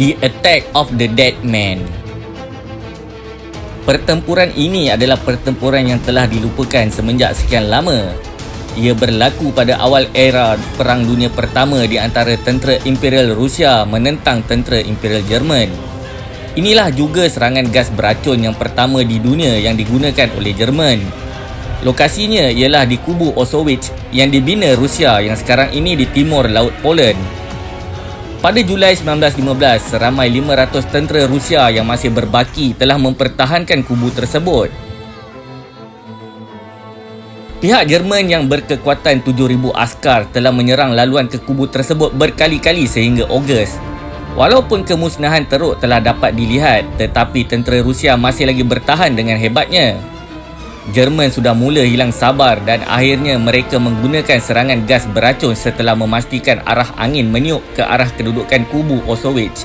The Attack of the Dead Man. Pertempuran ini adalah pertempuran yang telah dilupakan semenjak sekian lama. Ia berlaku pada awal era Perang Dunia Pertama di antara tentera Imperial Rusia menentang tentera Imperial Jerman. Inilah juga serangan gas beracun yang pertama di dunia yang digunakan oleh Jerman. Lokasinya ialah di kubu Auschwitz yang dibina Rusia yang sekarang ini di timur laut Poland. Pada Julai 1915, seramai 500 tentera Rusia yang masih berbaki telah mempertahankan kubu tersebut. Pihak Jerman yang berkekuatan 7,000 askar telah menyerang laluan ke kubu tersebut berkali-kali sehingga Ogos. Walaupun kemusnahan teruk telah dapat dilihat, tetapi tentera Rusia masih lagi bertahan dengan hebatnya. Jerman sudah mula hilang sabar dan akhirnya mereka menggunakan serangan gas beracun setelah memastikan arah angin meniup ke arah kedudukan kubu Auschwitz.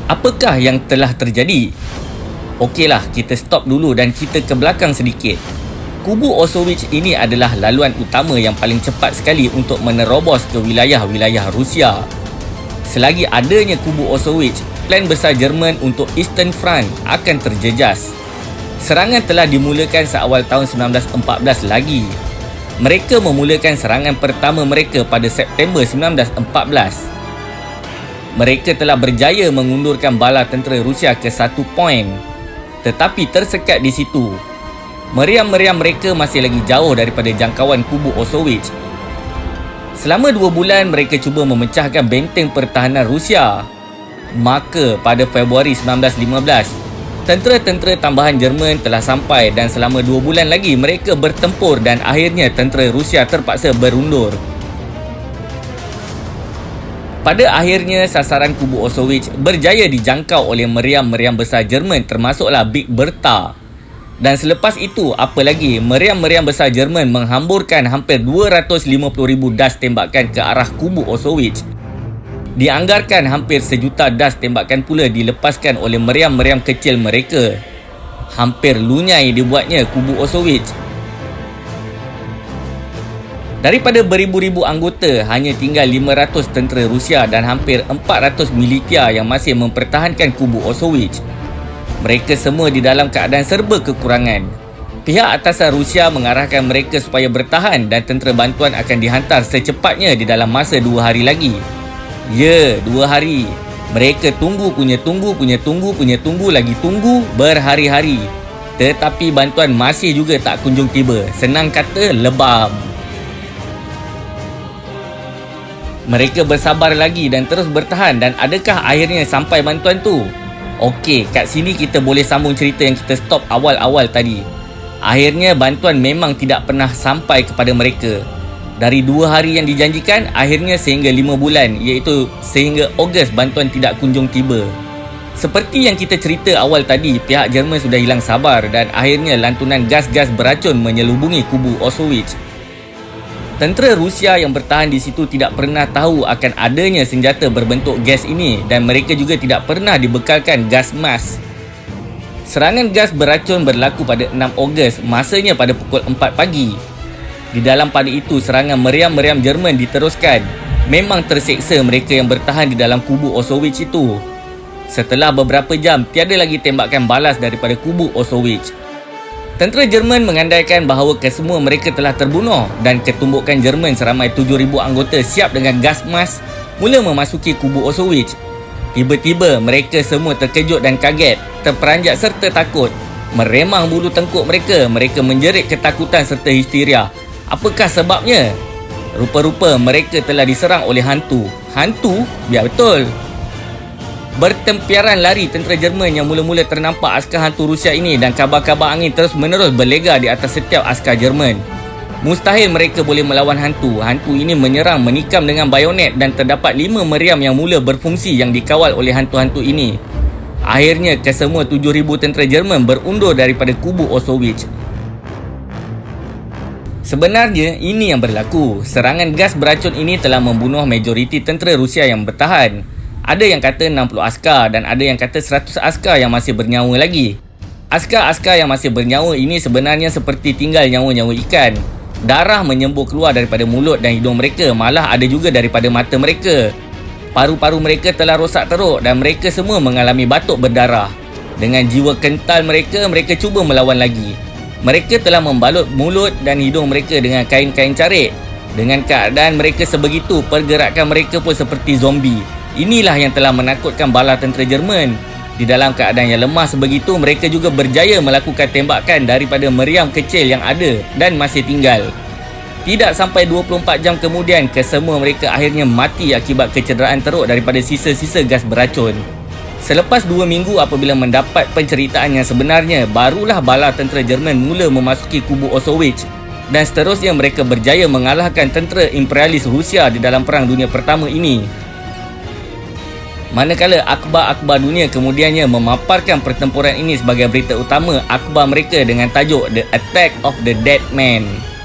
Apakah yang telah terjadi? Okeylah, kita stop dulu dan kita ke belakang sedikit. Kubu Auschwitz ini adalah laluan utama yang paling cepat sekali untuk menerobos ke wilayah-wilayah Rusia. Selagi adanya kubu Auschwitz, plan besar Jerman untuk Eastern Front akan terjejas. Serangan telah dimulakan seawal tahun 1914 lagi. Mereka memulakan serangan pertama mereka pada September 1914. Mereka telah berjaya mengundurkan bala tentera Rusia ke satu poin, tetapi tersekat di situ. Meriam-meriam mereka masih lagi jauh daripada jangkauan kubu Auschwitz. Selama 2 bulan mereka cuba memecahkan benteng pertahanan Rusia. Maka pada Februari 1915, tentera-tentera tambahan Jerman telah sampai dan selama 2 bulan lagi mereka bertempur dan akhirnya tentera Rusia terpaksa berundur. Pada akhirnya sasaran kubu Auschwitz berjaya dijangkau oleh meriam-meriam besar Jerman termasuklah Big Bertha. Dan selepas itu, apa lagi, meriam-meriam besar Jerman menghamburkan hampir 250,000 das tembakan ke arah kubu Auschwitz. Dianggarkan hampir 1,000,000 das tembakan pula dilepaskan oleh meriam-meriam kecil mereka. Hampir lunyai dibuatnya kubu Auschwitz. Daripada beribu-ribu anggota, hanya tinggal 500 tentera Rusia dan hampir 400 militia yang masih mempertahankan kubu Auschwitz. Mereka semua di dalam keadaan serba kekurangan. Pihak atasan Rusia mengarahkan mereka supaya bertahan dan tentera bantuan akan dihantar secepatnya di dalam masa 2 hari lagi. Ya, 2 hari. Mereka tunggu lagi tunggu berhari-hari. Tetapi bantuan masih juga tak kunjung tiba. Senang kata, lebam. Mereka bersabar lagi dan terus bertahan, dan adakah akhirnya sampai bantuan tu? Okey, kat sini kita boleh sambung cerita yang kita stop awal-awal tadi. Akhirnya bantuan memang tidak pernah sampai kepada mereka. Dari 2 hari yang dijanjikan, akhirnya sehingga 5 bulan, iaitu sehingga Ogos bantuan tidak kunjung tiba. Seperti yang kita cerita awal tadi, pihak Jerman sudah hilang sabar dan akhirnya lantunan gas-gas beracun menyelubungi kubu Auschwitz. Tentera Rusia yang bertahan di situ tidak pernah tahu akan adanya senjata berbentuk gas ini dan mereka juga tidak pernah dibekalkan gas mask. Serangan gas beracun berlaku pada 6 Ogos, masanya pada pukul 4 pagi. Di dalam pada itu, serangan meriam-meriam Jerman diteruskan. Memang terseksa mereka yang bertahan di dalam kubu Auschwitz itu. Setelah beberapa jam, tiada lagi tembakan balas daripada kubu Auschwitz. Tentera Jerman mengandaikan bahawa kesemua mereka telah terbunuh dan ketumbukan Jerman seramai 7,000 anggota siap dengan gas mask mula memasuki kubu Auschwitz. Tiba-tiba mereka semua terkejut dan kaget, terperanjat serta takut. Meremang bulu tengkuk mereka, mereka menjerit ketakutan serta histeria. Apakah sebabnya? Rupa-rupa mereka telah diserang oleh hantu. Hantu? Biar betul. Bertempiaran lari tentera Jerman yang mula-mula ternampak askar hantu Rusia ini dan kabar-kabar angin terus-menerus berlega di atas setiap askar Jerman. Mustahil mereka boleh melawan hantu. Hantu ini menyerang menikam dengan bayonet dan terdapat 5 meriam yang mula berfungsi yang dikawal oleh hantu-hantu ini. Akhirnya kesemua 7,000 tentera Jerman berundur daripada kubu Auschwitz. Sebenarnya ini yang berlaku. Serangan gas beracun ini telah membunuh majoriti tentera Rusia yang bertahan. Ada yang kata 60 askar dan ada yang kata 100 askar yang masih bernyawa lagi. Askar-askar yang masih bernyawa ini sebenarnya seperti tinggal nyawa-nyawa ikan. Darah menyembur keluar daripada mulut dan hidung mereka, malah ada juga daripada mata mereka. Paru-paru mereka telah rosak teruk dan mereka semua mengalami batuk berdarah. Dengan jiwa kental mereka, mereka cuba melawan lagi. Mereka telah membalut mulut dan hidung mereka dengan kain-kain carik. Dengan keadaan mereka sebegitu, pergerakan mereka pun seperti zombie. Inilah yang telah menakutkan bala tentera Jerman. Di dalam keadaan yang lemah sebegitu, mereka juga berjaya melakukan tembakan daripada meriam kecil yang ada dan masih tinggal. Tidak sampai 24 jam kemudian, kesemua mereka akhirnya mati akibat kecederaan teruk daripada sisa-sisa gas beracun. Selepas 2 minggu apabila mendapat penceritaan yang sebenarnya, barulah bala tentera Jerman mula memasuki kubu Auschwitz dan seterusnya mereka berjaya mengalahkan tentera imperialis Rusia di dalam Perang Dunia Pertama ini. Manakala akhbar-akhbar dunia kemudiannya memaparkan pertempuran ini sebagai berita utama akhbar mereka dengan tajuk The Attack of the Dead Man.